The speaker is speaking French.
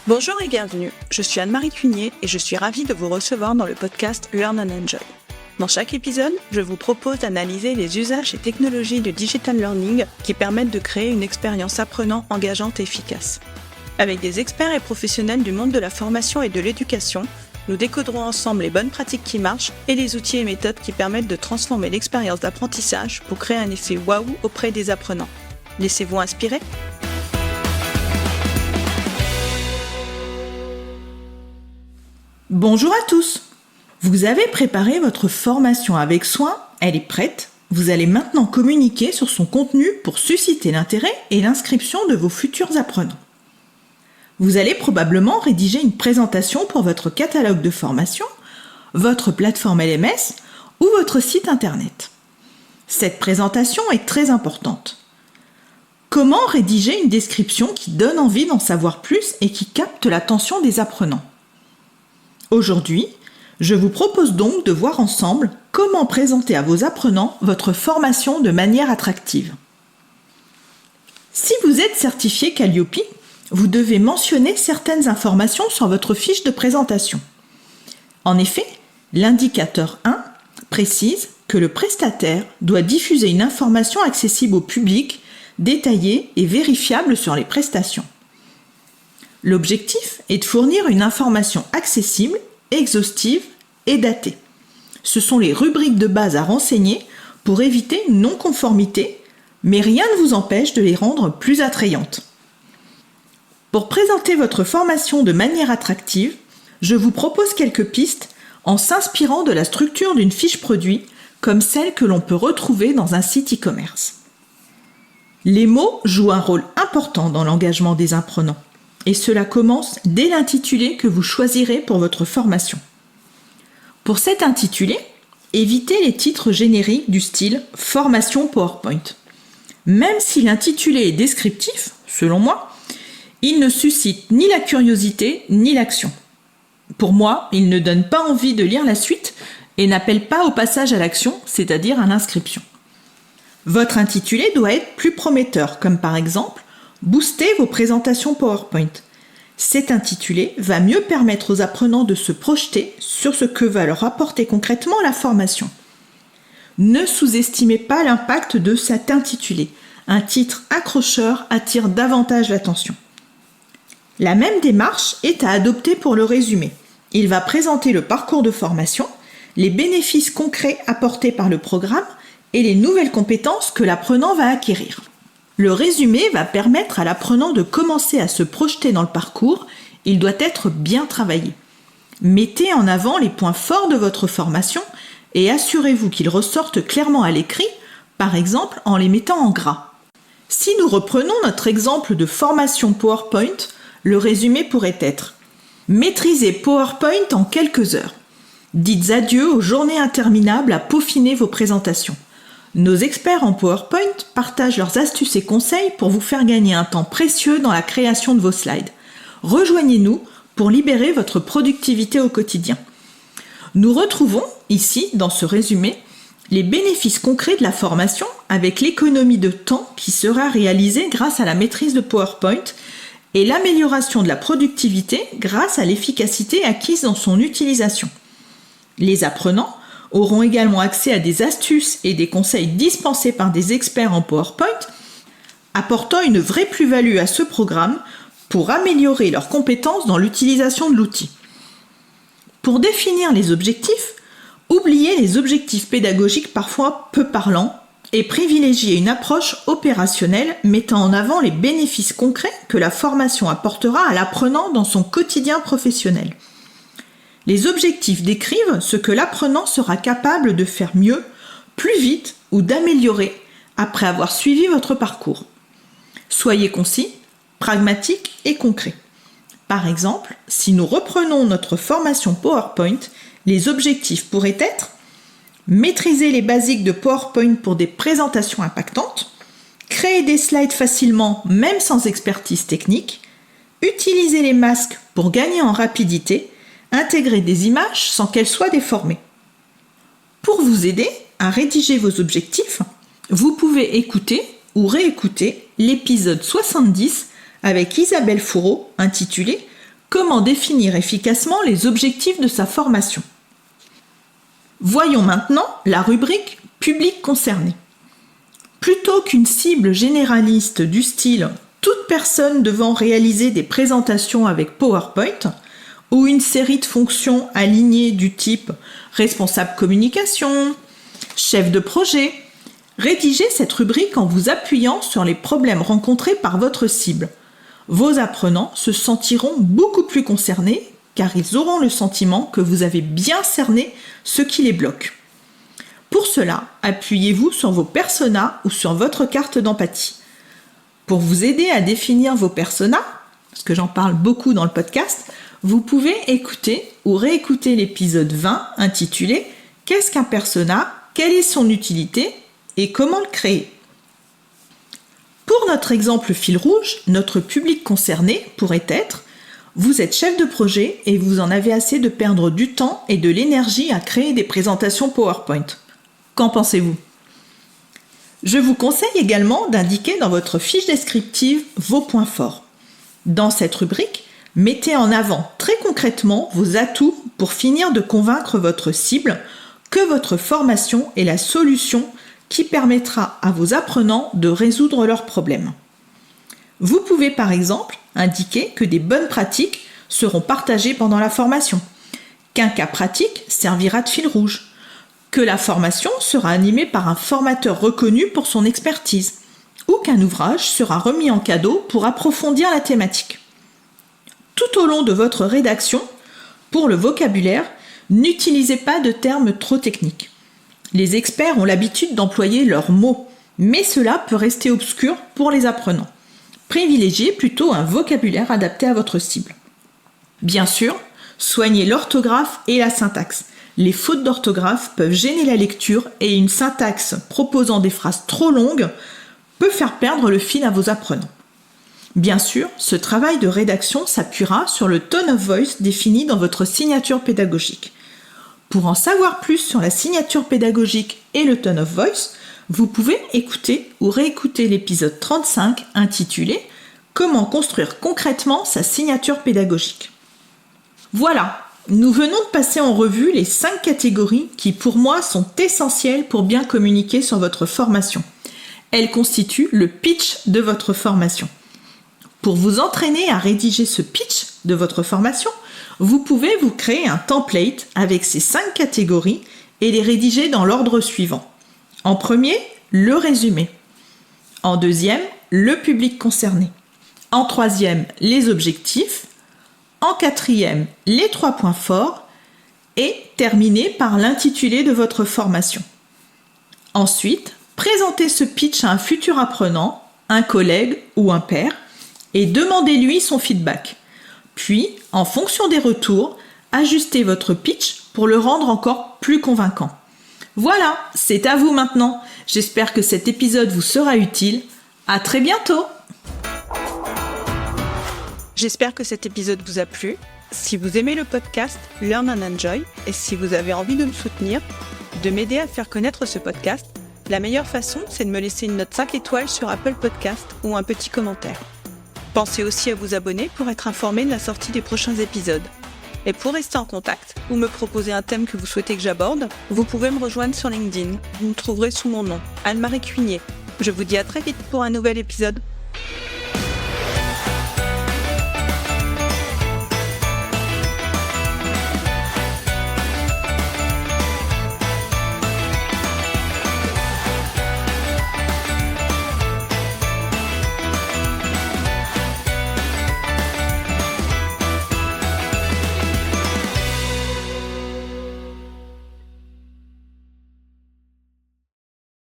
Bonjour et bienvenue, je suis Anne-Marie Cunier et je suis ravie de vous recevoir dans le podcast Learn and Enjoy. Dans chaque épisode, je vous propose d'analyser les usages et technologies du digital learning qui permettent de créer une expérience apprenant engageante et efficace. Avec des experts et professionnels du monde de la formation et de l'éducation, nous décoderons ensemble les bonnes pratiques qui marchent et les outils et méthodes qui permettent de transformer l'expérience d'apprentissage pour créer un effet waouh auprès des apprenants. Laissez-vous inspirer. Bonjour à tous! Vous avez préparé votre formation avec soin, elle est prête. Vous allez maintenant communiquer sur son contenu pour susciter l'intérêt et l'inscription de vos futurs apprenants. Vous allez probablement rédiger une présentation pour votre catalogue de formation, votre plateforme LMS ou votre site internet. Cette présentation est très importante. Comment rédiger une description qui donne envie d'en savoir plus et qui capte l'attention des apprenants ? Aujourd'hui, je vous propose donc de voir ensemble comment présenter à vos apprenants votre formation de manière attractive. Si vous êtes certifié Calliope, vous devez mentionner certaines informations sur votre fiche de présentation. En effet, l'indicateur 1 précise que le prestataire doit diffuser une information accessible au public, détaillée et vérifiable sur les prestations. L'objectif est de fournir une information accessible, exhaustive et datée. Ce sont les rubriques de base à renseigner pour éviter une non-conformité, mais rien ne vous empêche de les rendre plus attrayantes. Pour présenter votre formation de manière attractive, je vous propose quelques pistes en s'inspirant de la structure d'une fiche produit comme celle que l'on peut retrouver dans un site e-commerce. Les mots jouent un rôle important dans l'engagement des apprenants. Et cela commence dès l'intitulé que vous choisirez pour votre formation. Pour cet intitulé, évitez les titres génériques du style « Formation PowerPoint ». Même si l'intitulé est descriptif, selon moi, il ne suscite ni la curiosité ni l'action. Pour moi, il ne donne pas envie de lire la suite et n'appelle pas au passage à l'action, c'est-à-dire à l'inscription. Votre intitulé doit être plus prometteur, comme par exemple Booster vos présentations PowerPoint. Cet intitulé va mieux permettre aux apprenants de se projeter sur ce que va leur apporter concrètement la formation. Ne sous-estimez pas l'impact de cet intitulé. Un titre accrocheur attire davantage l'attention. La même démarche est à adopter pour le résumé. Il va présenter le parcours de formation, les bénéfices concrets apportés par le programme et les nouvelles compétences que l'apprenant va acquérir. Le résumé va permettre à l'apprenant de commencer à se projeter dans le parcours. Il doit être bien travaillé. Mettez en avant les points forts de votre formation et assurez-vous qu'ils ressortent clairement à l'écrit, par exemple en les mettant en gras. Si nous reprenons notre exemple de formation PowerPoint, le résumé pourrait être « Maîtrisez PowerPoint en quelques heures. Dites adieu aux journées interminables à peaufiner vos présentations. Nos experts en PowerPoint partagent leurs astuces et conseils pour vous faire gagner un temps précieux dans la création de vos slides. Rejoignez-nous pour libérer votre productivité au quotidien. » Nous retrouvons ici, dans ce résumé, les bénéfices concrets de la formation avec l'économie de temps qui sera réalisée grâce à la maîtrise de PowerPoint et l'amélioration de la productivité grâce à l'efficacité acquise dans son utilisation. Les apprenants auront également accès à des astuces et des conseils dispensés par des experts en PowerPoint, apportant une vraie plus-value à ce programme pour améliorer leurs compétences dans l'utilisation de l'outil. Pour définir les objectifs, oubliez les objectifs pédagogiques parfois peu parlants et privilégiez une approche opérationnelle mettant en avant les bénéfices concrets que la formation apportera à l'apprenant dans son quotidien professionnel. Les objectifs décrivent ce que l'apprenant sera capable de faire mieux, plus vite ou d'améliorer après avoir suivi votre parcours. Soyez concis, pragmatique et concret. Par exemple, si nous reprenons notre formation PowerPoint, les objectifs pourraient être maîtriser les basiques de PowerPoint pour des présentations impactantes, créer des slides facilement même sans expertise technique, utiliser les masques pour gagner en rapidité, intégrer des images sans qu'elles soient déformées. Pour vous aider à rédiger vos objectifs, vous pouvez écouter ou réécouter l'épisode 70 avec Isabelle Fourreau intitulé « Comment définir efficacement les objectifs de sa formation? Voyons maintenant la rubrique « Public concerné ». Plutôt qu'une cible généraliste du style « toute personne devant réaliser des présentations avec PowerPoint » ou une série de fonctions alignées du type « responsable communication »,« chef de projet », rédigez cette rubrique en vous appuyant sur les problèmes rencontrés par votre cible. Vos apprenants se sentiront beaucoup plus concernés car ils auront le sentiment que vous avez bien cerné ce qui les bloque. Pour cela, appuyez-vous sur vos personas ou sur votre carte d'empathie. Pour vous aider à définir vos personas, parce que j'en parle beaucoup dans le podcast, vous pouvez écouter ou réécouter l'épisode 20 intitulé « Qu'est-ce qu'un persona ? Quelle est son utilité ? Et comment le créer ?» Pour notre exemple fil rouge, notre public concerné pourrait être « Vous êtes chef de projet et vous en avez assez de perdre du temps et de l'énergie à créer des présentations PowerPoint. Qu'en pensez-vous ?» Je vous conseille également d'indiquer dans votre fiche descriptive vos points forts. Dans cette rubrique, mettez en avant très concrètement vos atouts pour finir de convaincre votre cible que votre formation est la solution qui permettra à vos apprenants de résoudre leurs problèmes. Vous pouvez par exemple indiquer que des bonnes pratiques seront partagées pendant la formation, qu'un cas pratique servira de fil rouge, que la formation sera animée par un formateur reconnu pour son expertise, ou qu'un ouvrage sera remis en cadeau pour approfondir la thématique. Tout au long de votre rédaction, pour le vocabulaire, n'utilisez pas de termes trop techniques. Les experts ont l'habitude d'employer leurs mots, mais cela peut rester obscur pour les apprenants. Privilégiez plutôt un vocabulaire adapté à votre cible. Bien sûr, soignez l'orthographe et la syntaxe. Les fautes d'orthographe peuvent gêner la lecture et une syntaxe proposant des phrases trop longues peut faire perdre le fil à vos apprenants. Bien sûr, ce travail de rédaction s'appuiera sur le tone of voice défini dans votre signature pédagogique. Pour en savoir plus sur la signature pédagogique et le tone of voice, vous pouvez écouter ou réécouter l'épisode 35 intitulé « Comment construire concrètement sa signature pédagogique ». Voilà, nous venons de passer en revue les 5 catégories qui pour moi sont essentielles pour bien communiquer sur votre formation. Elles constituent le pitch de votre formation. Pour vous entraîner à rédiger ce pitch de votre formation, vous pouvez vous créer un template avec ces 5 catégories et les rédiger dans l'ordre suivant. En premier, le résumé. En deuxième, le public concerné. En troisième, les objectifs. En quatrième, les 3 points forts. Et terminer par l'intitulé de votre formation. Ensuite, présentez ce pitch à un futur apprenant, un collègue ou un père, et demandez-lui son feedback. Puis, en fonction des retours, ajustez votre pitch pour le rendre encore plus convaincant. Voilà, c'est à vous maintenant. J'espère que cet épisode vous sera utile. À très bientôt. J'espère que cet épisode vous a plu. Si vous aimez le podcast Learn and Enjoy et si vous avez envie de me soutenir, de m'aider à faire connaître ce podcast, la meilleure façon, c'est de me laisser une note 5 étoiles sur Apple Podcast ou un petit commentaire. Pensez aussi à vous abonner pour être informé de la sortie des prochains épisodes. Et pour rester en contact ou me proposer un thème que vous souhaitez que j'aborde, vous pouvez me rejoindre sur LinkedIn. Vous me trouverez sous mon nom, Anne-Marie Cuinier. Je vous dis à très vite pour un nouvel épisode.